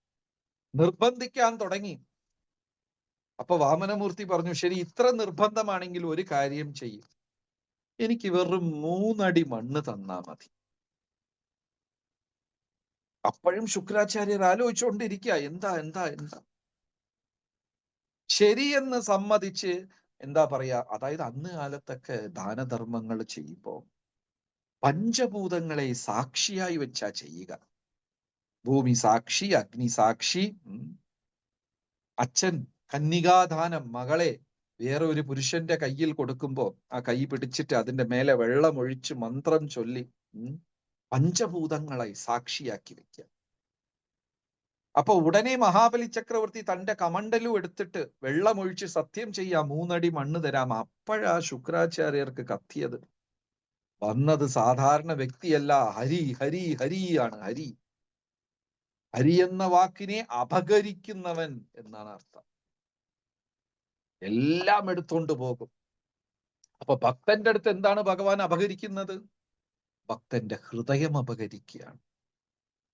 നിർബന്ധിക്കാൻ തുടങ്ങി. അപ്പൊ വാമനമൂർത്തി പറഞ്ഞു, ശരി, ഇത്ര നിർബന്ധമാണെങ്കിൽ ഒരു കാര്യം ചെയ്യും, എനിക്ക് വെറും 3 അടി മണ്ണ് തന്നാ മതി. അപ്പോഴും ശുക്രാചാര്യർ ആലോചിച്ചുകൊണ്ടിരിക്കുക, എന്താ എന്താ എന്താ ശരിയെന്ന് സമ്മതിച്ച്, എന്താ പറയാ, അതായത് അന്ന് കാലത്തൊക്കെ ദാനധർമ്മങ്ങൾ ചെയ്യുമ്പോ പഞ്ചഭൂതങ്ങളെ സാക്ഷിയായി വെച്ചാ ചെയ്യുക. ഭൂമി സാക്ഷി, അഗ്നി സാക്ഷി. അച്ഛൻ കന്യകാദാനം മകളെ വേറെ ഒരു പുരുഷന്റെ കയ്യിൽ കൊടുക്കുമ്പോ ആ കൈ പിടിച്ചിട്ട് അതിന്റെ മേലെ വെള്ളമൊഴിച്ച് മന്ത്രം ചൊല്ലി പഞ്ചഭൂതങ്ങളെ സാക്ഷിയാക്കി വെക്കുക. അപ്പൊ ഉടനെ മഹാബലി ചക്രവർത്തി തന്റെ കമണ്ടലും എടുത്തിട്ട് വെള്ളമൊഴിച്ച് സത്യം ചെയ്യാം, 3 അടി മണ്ണ് തരാം. അപ്പോഴാ ശുക്രാചാര്യർക്ക് കത്തിയത്. വന്നത് സാധാരണ വ്യക്തിയല്ല, ഹരി ഹരി ഹരിയാണ്. ഹരി, ഹരി എന്ന വാക്കിനെ അപഹരിക്കുന്നവൻ എന്നാണ് അർത്ഥം. എല്ലാം എടുത്തോണ്ട് പോകും. അപ്പൊ ഭക്തന്റെ അടുത്ത് എന്താണ് ഭഗവാൻ അപഹരിക്കുന്നത്? ഭക്തന്റെ ഹൃദയം അപഹരിക്കുകയാണ്.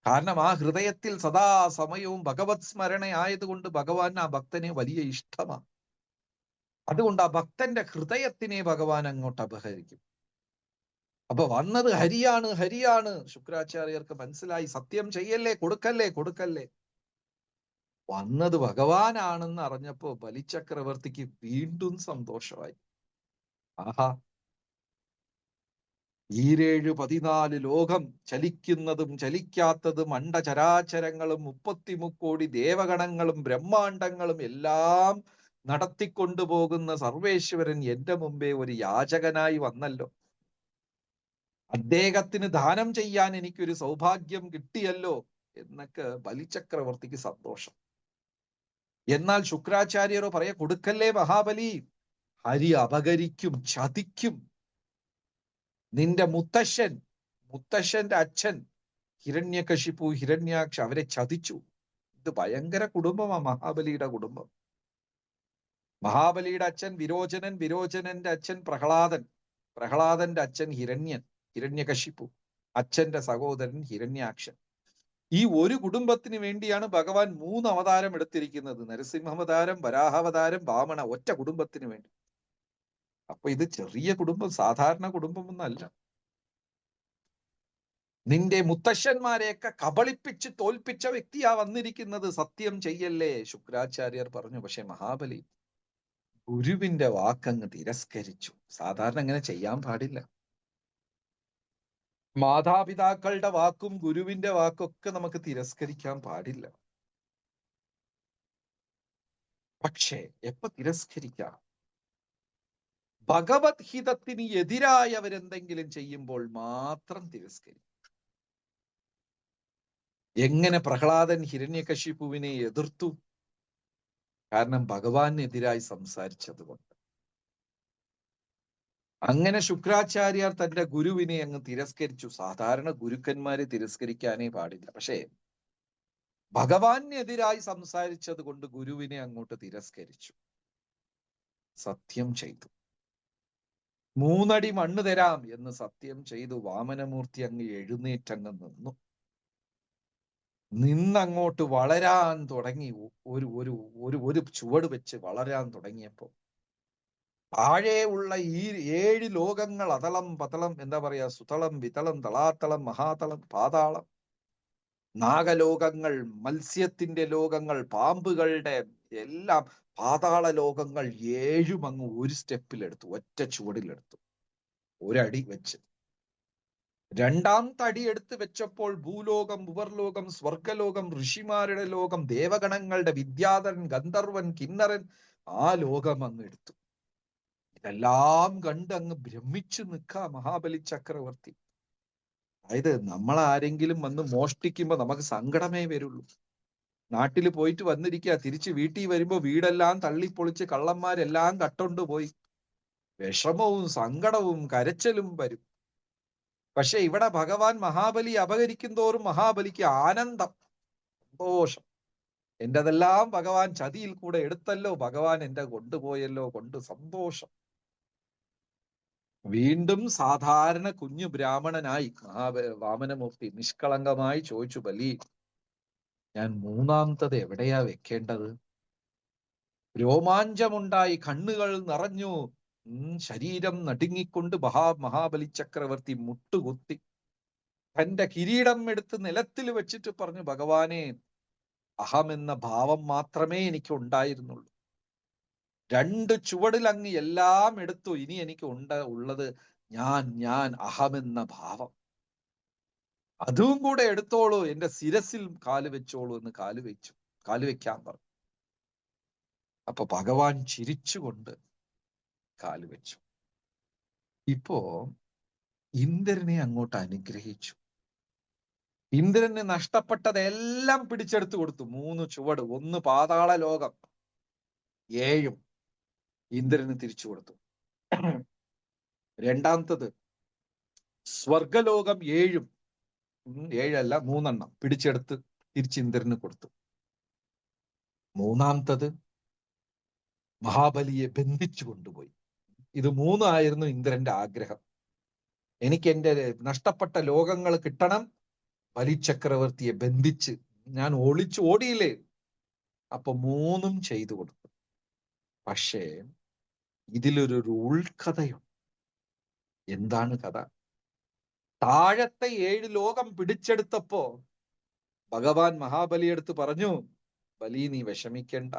കാരണം ആ ഹൃദയത്തിൽ സദാ സമയവും ഭഗവത് സ്മരണ ആയതുകൊണ്ട് ഭഗവാൻ ആ ഭക്തനെ വലിയ ഇഷ്ടമാണ്. അതുകൊണ്ട് ആ ഭക്തന്റെ ഹൃദയത്തിനെ ഭഗവാൻ അങ്ങോട്ട് അപഹരിക്കും. അപ്പൊ വന്നത് ഹരിയാണ്, ഹരിയാണ്. ശുക്രാചാര്യർക്ക് മനസ്സിലായി, സത്യം ചെയ്യല്ലേ, കൊടുക്കല്ലേ, കൊടുക്കല്ലേ. വന്നത് ഭഗവാനാണെന്ന് അറിഞ്ഞപ്പോ ബലിചക്രവർത്തിക്ക് വീണ്ടും സന്തോഷമായി. ആഹാ, 14 ലോകം, ചലിക്കുന്നതും ചലിക്കാത്തതും അണ്ടചരാചരങ്ങളും 33 ദേവഗണങ്ങളും ബ്രഹ്മാണ്ടങ്ങളും എല്ലാം നടത്തിക്കൊണ്ടുപോകുന്ന സർവേശ്വരൻ എന്റെ മുമ്പേ ഒരു യാചകനായി വന്നല്ലോ. അദ്ദേഹത്തിന് ദാനം ചെയ്യാൻ എനിക്കൊരു സൗഭാഗ്യം കിട്ടിയല്ലോ എന്നൊക്കെ ബലിചക്രവർത്തിക്ക് സന്തോഷം. എന്നാൽ ശുക്രാചാര്യരോ പറയാ, കൊടുക്കല്ലേ മഹാബലി, ഹരി അപകരിക്കും, ചതിക്കും. നിന്റെ മുത്തശ്ശന്റെ അച്ഛൻ ഹിരണ്യകശിപു, ഹിരണ്യാക്ഷ അവരെ ചതിച്ചു. ഇത് ഭയങ്കര കുടുംബമാണ് മഹാബലിയുടെ കുടുംബം. മഹാബലിയുടെ അച്ഛൻ വിരോചനൻ, വിരോചനന്റെ അച്ഛൻ പ്രഹ്ലാദൻ, പ്രഹ്ലാദന്റെ അച്ഛൻ ഹിരണ്യകശിപു, അച്ഛന്റെ സഹോദരൻ ഹിരണ്യാക്ഷൻ. ഈ ഒരു കുടുംബത്തിന് വേണ്ടിയാണ് ഭഗവാൻ 3 അവതാരം എടുത്തിരിക്കുന്നത്. നരസിംഹാവതാരം, വരാഹാവതാരം, വാമന, ഒറ്റ കുടുംബത്തിന് വേണ്ടി. അപ്പൊ ഇത് ചെറിയ കുടുംബം, സാധാരണ കുടുംബമൊന്നല്ല. നിന്റെ മുത്തശ്ശന്മാരെയൊക്കെ കബളിപ്പിച്ച് തോൽപ്പിച്ച വ്യക്തിയാ വന്നിരിക്കുന്നത്, സത്യം ചെയ്യല്ലേ. ശുക്രാചാര്യർ പറഞ്ഞു. പക്ഷെ മഹാബലി ഗുരുവിന്റെ വാക്കങ്ങ് തിരസ്കരിച്ചു. സാധാരണ അങ്ങനെ ചെയ്യാൻ പാടില്ല. മാതാപിതാക്കളുടെ വാക്കും ഗുരുവിന്റെ വാക്കൊക്കെ നമുക്ക് തിരസ്കരിക്കാൻ പാടില്ല. പക്ഷേ എപ്പോ തിരസ്കരിക്കാം? ഭഗവത് ഹിതത്തിന് എതിരായവരെന്തെങ്കിലും ചെയ്യുമ്പോൾ മാത്രം തിരസ്കരിക്കും. എങ്ങനെ പ്രഹ്ലാദൻ ഹിരണ്യകശിപുവിനെ എതിർത്തു? കാരണം ഭഗവാനെതിരായി സംസാരിച്ചത് കൊണ്ട്. അങ്ങനെ ശുക്രാചാര്യർ തന്റെ ഗുരുവിനെ അങ്ങ് തിരസ്കരിച്ചു. സാധാരണ ഗുരുക്കന്മാരെ തിരസ്കരിക്കാനേ പാടില്ല. പക്ഷേ ഭഗവാനെതിരായി സംസാരിച്ചത് കൊണ്ട് ഗുരുവിനെ അങ്ങോട്ട് തിരസ്കരിച്ചു. സത്യം ചെയ്തു. 3 അടി മണ്ണ് തരാം എന്ന് സത്യം ചെയ്തു. വാമനമൂർത്തി അങ്ങ് എഴുന്നേറ്റങ്ങ് നിന്നു. നിന്നങ്ങോട്ട് വളരാൻ തുടങ്ങി. ഒരു ഒരു ഒരു ഒരു ചുവട് വെച്ച് വളരാൻ തുടങ്ങിയപ്പോ താഴെ ഉള്ള ഈ 7 ലോകങ്ങൾ, അതളം പതളം, എന്താ പറയാ, സുതളം, വിതളം, തളാത്തളം, മഹാതളം, പാതാളം, നാഗലോകങ്ങൾ, മത്സ്യത്തിന്റെ ലോകങ്ങൾ, പാമ്പുകളുടെ എല്ലാം പാതാള ലോകങ്ങൾ 7ഉം അങ്ങ് ഒരു സ്റ്റെപ്പിലെടുത്തു, ഒറ്റ ചുവടിലെടുത്തു. 1 അടി വെച്ച്. 2ാമത്തെ അടി എടുത്ത് വെച്ചപ്പോൾ ഭൂലോകം, ഉപർലോകം, സ്വർഗലോകം, ഋഷിമാരുടെ ലോകം, ദേവഗണങ്ങളുടെ, വിദ്യാധരൻ, ഗന്ധർവൻ, കിന്നരൻ, ആ ലോകം അങ്ങ് എടുത്തു. ഇതെല്ലാം കണ്ട് അങ്ങ് ഭ്രമിച്ചു നിൽക്കുക മഹാബലി ചക്രവർത്തി. അതായത് നമ്മൾ ആരെങ്കിലും വന്ന് മോഷ്ടിക്കുമ്പോ നമുക്ക് സങ്കടമേ വരുള്ളൂ. നാട്ടിൽ പോയിട്ട് വന്നിരിക്കുക, തിരിച്ച് വീട്ടിൽ വരുമ്പോ വീടെല്ലാം തള്ളിപ്പൊളിച്ച് കള്ളന്മാരെല്ലാം കട്ടൊണ്ടു പോയി. വിഷമവും സങ്കടവും കരച്ചിലും വരും. പക്ഷെ ഇവിടെ ഭഗവാൻ മഹാബലി അപഹരിക്കും തോറും മഹാബലിക്ക് ആനന്ദം, സന്തോഷം. എന്റെതെല്ലാം ഭഗവാൻ ചതിയിൽ കൂടെ എടുത്തല്ലോ, ഭഗവാൻ എന്റെ കൊണ്ടുപോയല്ലോ കൊണ്ട് സന്തോഷം. വീണ്ടും സാധാരണ കുഞ്ഞു ബ്രാഹ്മണനായി വാമനമൂർത്തി നിഷ്കളങ്കമായി ചോദിച്ചു, ബലി, ഞാൻ 3ാമത്തത് എവിടെയാ വെക്കേണ്ടത്? രോമാഞ്ചമുണ്ടായി, കണ്ണുകൾ നിറഞ്ഞു. ശരീരം നടുങ്ങിക്കൊണ്ട് മഹാബലി ചക്രവർത്തി മുട്ടുകുത്തി തന്റെ കിരീടം എടുത്ത് നിലത്തിൽ വെച്ചിട്ട് പറഞ്ഞു, ഭഗവാനെ, അഹം എന്ന ഭാവം മാത്രമേ എനിക്ക് ഉണ്ടായിരുന്നുള്ളൂ. 2 ചുവടിൽ അങ്ങ് എല്ലാം എടുത്തു. ഇനി എനിക്ക് ഉള്ളത് ഞാൻ അഹമെന്ന ഭാവം. അതും കൂടെ എടുത്തോളൂ, എന്റെ ശിരസിൽ കാല് വെച്ചോളൂ എന്ന് കാല് വെക്കാൻ പറഞ്ഞു. അപ്പൊ ഭഗവാൻ ചിരിച്ചുകൊണ്ട് കാല് വെച്ചു. ഇപ്പോ ഇന്ദ്രനെ അങ്ങോട്ട് അനുഗ്രഹിച്ചു. ഇന്ദ്രന് നഷ്ടപ്പെട്ടതെല്ലാം പിടിച്ചെടുത്തു കൊടുത്തു. 3 ചുവട്, 1 പാതാള ലോകം, 7 ഇന്ദ്രന് തിരിച്ചു കൊടുത്തു. രണ്ടാമത്തത് സ്വർഗലോകം 7, 7 അല്ല 3 പിടിച്ചെടുത്ത് തിരിച്ച് ഇന്ദ്രന് കൊടുത്തു. മൂന്നാമത്തത് മഹാബലിയെ ബന്ധിച്ചു കൊണ്ടുപോയി. ഇത് 3 ആയിരുന്നു ഇന്ദ്രന്റെ ആഗ്രഹം. എനിക്ക് എന്റെ നഷ്ടപ്പെട്ട ലോകങ്ങൾ കിട്ടണം, ബലിചക്രവർത്തിയെ ബന്ധിച്ച് ഞാൻ ഓടിയില്ലേ. അപ്പൊ 3 ചെയ്തു കൊടുത്തു. പക്ഷേ ഇതിലൊരു ഉൾക്കഥയുണ്ട്. എന്താണ് കഥ? താഴത്തെ 7 ലോകം പിടിച്ചെടുത്തപ്പോ ഭഗവാൻ മഹാബലിയെടുത്ത് പറഞ്ഞു, ബലി, നീ വിഷമിക്കേണ്ട.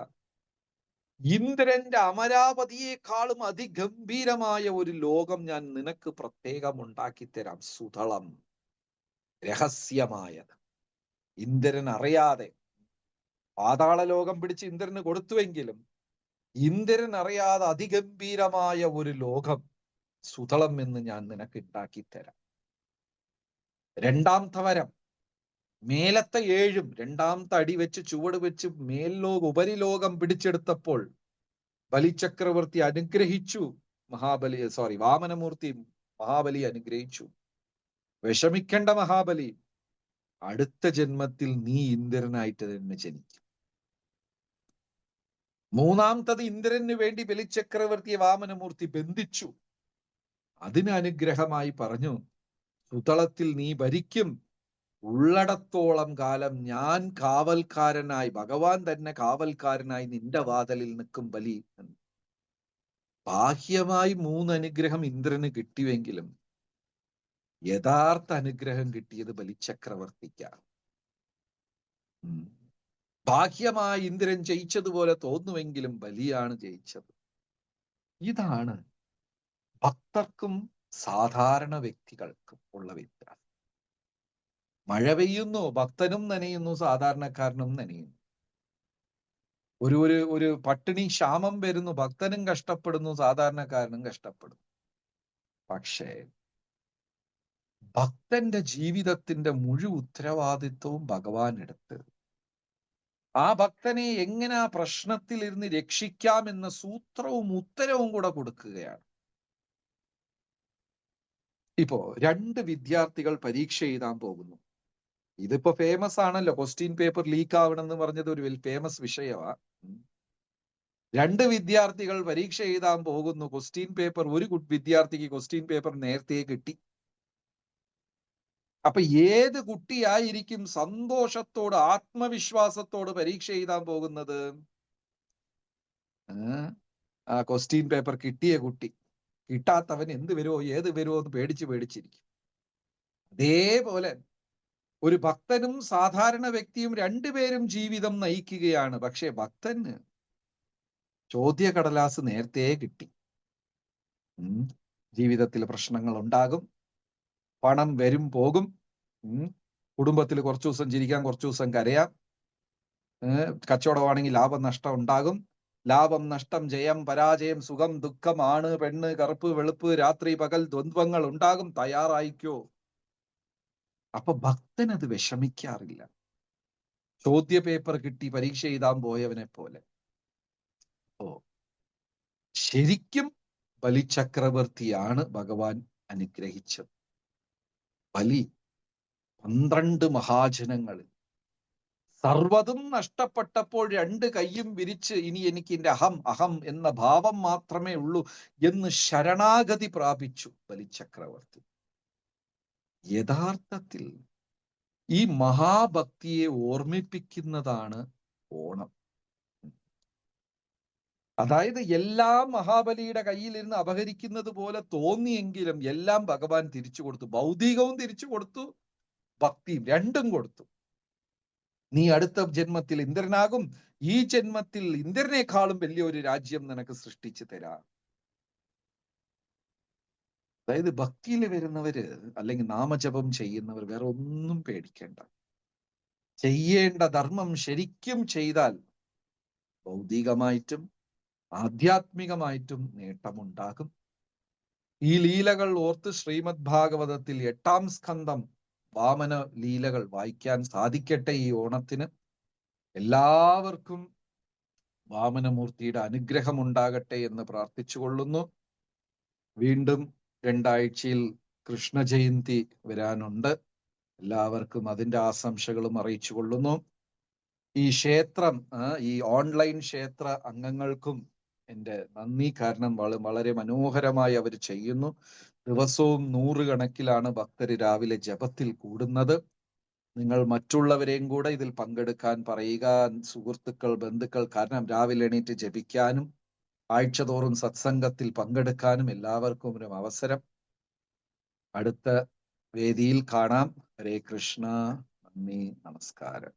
ഇന്ദ്രന്റെ അമരാവതിയെക്കാളും അതിഗംഭീരമായ ഒരു ലോകം ഞാൻ നിനക്ക് പ്രത്യേകം ഉണ്ടാക്കി തരാം. സുതളം, രഹസ്യമായത്, ഇന്ദ്രൻ അറിയാതെ. പാതാള ലോകം പിടിച്ച് ഇന്ദ്രന് കൊടുത്തുവെങ്കിലും ഇന്ദ്രൻ അറിയാതെ അതിഗംഭീരമായ ഒരു ലോകം, സുതളം എന്ന് ഞാൻ നിനക്ക് ഉണ്ടാക്കി തരാം. രണ്ടാമത്തെ വരം, മേലത്തെ 7 രണ്ടാമത്തെ അടി വെച്ച് ചുവട് വെച്ച് ഉപരിലോകം പിടിച്ചെടുത്തപ്പോൾ ബലിചക്രവർത്തി അനുഗ്രഹിച്ചു. വാമനമൂർത്തി മഹാബലി അനുഗ്രഹിച്ചു, വിഷമിക്കേണ്ട മഹാബലി, അടുത്ത ജന്മത്തിൽ നീ ഇന്ദ്രനായിട്ട് തന്നെ ജനിക്കും. മൂന്നാമത്തത് ഇന്ദ്രന് വേണ്ടി ബലിചക്രവർത്തിയെ വാമനമൂർത്തി ബന്ധിച്ചു. അതിന് അനുഗ്രഹമായി പറഞ്ഞു, സുതളത്തിൽ നീ ഭരിക്കും, ഉള്ളടത്തോളം കാലം ഞാൻ കാവൽക്കാരനായി, ഭഗവാൻ തന്നെ കാവൽക്കാരനായി നിന്റെ വാതിലിൽ നിൽക്കും ബലി. ബാഹ്യമായി 3 അനുഗ്രഹം ഇന്ദ്രന് കിട്ടിയെങ്കിലും യഥാർത്ഥ അനുഗ്രഹം കിട്ടിയത് ബലിചക്രവർത്തിക്കാണ്. ബാഹ്യമായി ഇന്ദ്രൻ ജയിച്ചതുപോലെ തോന്നുമെങ്കിലും ബലിയാണ് ജയിച്ചത്. ഇതാണ് ഭക്തർക്കും സാധാരണ വ്യക്തികൾക്കും ഉള്ള വ്യത്യാസം. മഴ പെയ്യുന്നു, ഭക്തനും നനയുന്നു, സാധാരണക്കാരനും നനയുന്നു. ഒരു പട്ടിണി ക്ഷാമം വരുന്നു, ഭക്തനും കഷ്ടപ്പെടുന്നു, സാധാരണക്കാരനും കഷ്ടപ്പെടുന്നു. പക്ഷേ ഭക്തന്റെ ജീവിതത്തിന്റെ മുഴുവൻ ഉത്തരവാദിത്വവും ഭഗവാൻ എടുത്ത് ആ ഭക്തനെ എങ്ങനെ ആ പ്രശ്നത്തിൽ ഇരുന്ന് രക്ഷിക്കാം എന്ന സൂത്രവും ഉത്തരവും കൂടെ കൊടുക്കുകയാണ്. ഇപ്പോ 2 വിദ്യാർത്ഥികൾ പരീക്ഷ എഴുതാൻ പോകുന്നു. ഇതിപ്പോ ഫേമസ് ആണല്ലോ, ക്വസ്റ്റ്യൻ പേപ്പർ ലീക്ക് ആവണം എന്ന് പറഞ്ഞത് ഒരു ഫേമസ് വിഷയമാണ്. 2 വിദ്യാർത്ഥികൾ പരീക്ഷ എഴുതാൻ പോകുന്നു. ഒരു വിദ്യാർത്ഥിക്ക് ക്വസ്റ്റ്യൻ പേപ്പർ നേരത്തെ കിട്ടി. അപ്പൊ ഏത് കുട്ടിയായിരിക്കും സന്തോഷത്തോട്, ആത്മവിശ്വാസത്തോട് പരീക്ഷ എഴുതാൻ പോകുന്നത്? ആ ക്വസ്റ്റ്യൻ പേപ്പർ കിട്ടിയ കുട്ടി. കിട്ടാത്തവൻ എന്ത് വരുമോ ഏത് വരുമോ എന്ന് പേടിച്ചിരിക്കും. അതേപോലെ ഒരു ഭക്തനും സാധാരണ വ്യക്തിയും 2 പേരും ജീവിതം നയിക്കുകയാണ്. പക്ഷെ ഭക്തന് ചോദ്യക്കടലാസ് നേരത്തെ കിട്ടി. ജീവിതത്തിൽ പ്രശ്നങ്ങൾ ഉണ്ടാകും, പണം വരും പോകും, കുടുംബത്തിൽ കുറച്ചു ദിവസം ചിരിക്കാം, കുറച്ചു ദിവസം കരയാം, കച്ചവടമാണെങ്കിൽ ലാഭം നഷ്ടം ഉണ്ടാകും, ലാഭം നഷ്ടം, ജയം പരാജയം, സുഖം ദുഃഖം, ആണ് പെണ്ണ്, കറുപ്പ് വെളുപ്പ്, രാത്രി പകൽ ദ്വന്ദ്വങ്ങൾ ഉണ്ടാകും, തയ്യാറായിക്കോ. അപ്പൊ ഭക്തൻ അത് വിഷമിക്കാറില്ല, ചോദ്യ പേപ്പർ കിട്ടി പരീക്ഷ എഴുതാൻ പോയവനെ പോലെ. ശരിക്കും ബലിചക്രവർത്തിയാണ് ഭഗവാൻ അനുഗ്രഹിച്ചത്. ബലി 12 മഹാജനങ്ങളിൽ സർവ്വതും നഷ്ടപ്പെട്ടപ്പോൾ 2 കൈയും വിരിച്ച് ഇനി എനിക്ക് എന്റെ അഹം എന്ന ഭാവം മാത്രമേ ഉള്ളൂ എന്ന് ശരണാഗതി പ്രാപിച്ചു ബലിചക്രവർത്തി. യഥാർത്ഥത്തിൽ ഈ മഹാഭക്തിയെ ഓർമ്മിപ്പിക്കുന്നതാണ് ഓണം. അതായത് എല്ലാം മഹാബലിയുടെ കയ്യിലിരുന്ന് അപഹരിക്കുന്നത് പോലെ തോന്നിയെങ്കിലും എല്ലാം ഭഗവാൻ തിരിച്ചു കൊടുത്തു. ഭൗതികവും തിരിച്ചു കൊടുത്തു, ഭക്തിയും രണ്ടും കൊടുത്തു. നീ അടുത്ത ജന്മത്തിൽ ഇന്ദ്രനാകും, ഈ ജന്മത്തിൽ ഇന്ദ്രനേക്കാളും വലിയൊരു രാജ്യം നിനക്ക് സൃഷ്ടിച്ചു തരാം. അതായത് ഭക്തിയിൽ വരുന്നവര് അല്ലെങ്കിൽ നാമജപം ചെയ്യുന്നവർ വേറെ ഒന്നും പേടിക്കേണ്ട. ചെയ്യേണ്ട ധർമ്മം ശരിക്കും ചെയ്താൽ ഭൗതികമായിട്ടും ആധ്യാത്മികമായിട്ടും നേട്ടമുണ്ടാകും. ഈ ലീലകൾ ഓർത്ത് ശ്രീമദ് ഭാഗവതത്തിൽ 8-ാം സ്കന്ധം വാമന ലീലകൾ വായിക്കാൻ സാധിക്കട്ടെ ഈ ഓണത്തിന്. എല്ലാവർക്കും വാമനമൂർത്തിയുടെ അനുഗ്രഹം ഉണ്ടാകട്ടെ എന്ന് പ്രാർത്ഥിച്ചുകൊള്ളുന്നു. വീണ്ടും 2 ആഴ്ചയിൽ കൃഷ്ണ ജയന്തി വരാനുണ്ട്. എല്ലാവർക്കും അതിന്റെ ആശംസകളും അറിയിച്ചു കൊള്ളുന്നു. ഈ ക്ഷേത്രം, ഈ ഓൺലൈൻ ക്ഷേത്ര അംഗങ്ങൾക്കും എൻ്റെ നന്ദി. കാരണം വളരെ മനോഹരമായി അവർ ചെയ്യുന്നു. ദിവസവും 100 കണക്കിലാണ് ഭക്തര് രാവിലെ ജപത്തിൽ കൂടുന്നത്. നിങ്ങൾ മറ്റുള്ളവരെയും കൂടെ ഇതിൽ പങ്കെടുക്കാൻ പറയുക, സുഹൃത്തുക്കൾ, ബന്ധുക്കൾ. കാരണം രാവിലെ എണീറ്റ് ജപിക്കാനും ആഴ്ചതോറും സത്സംഗത്തിൽ പങ്കെടുക്കാനും എല്ലാവർക്കും ഒരു അവസരം. അടുത്ത വേദിയിൽ കാണാം. ഹരേ കൃഷ്ണ. നന്ദി, നമസ്കാരം.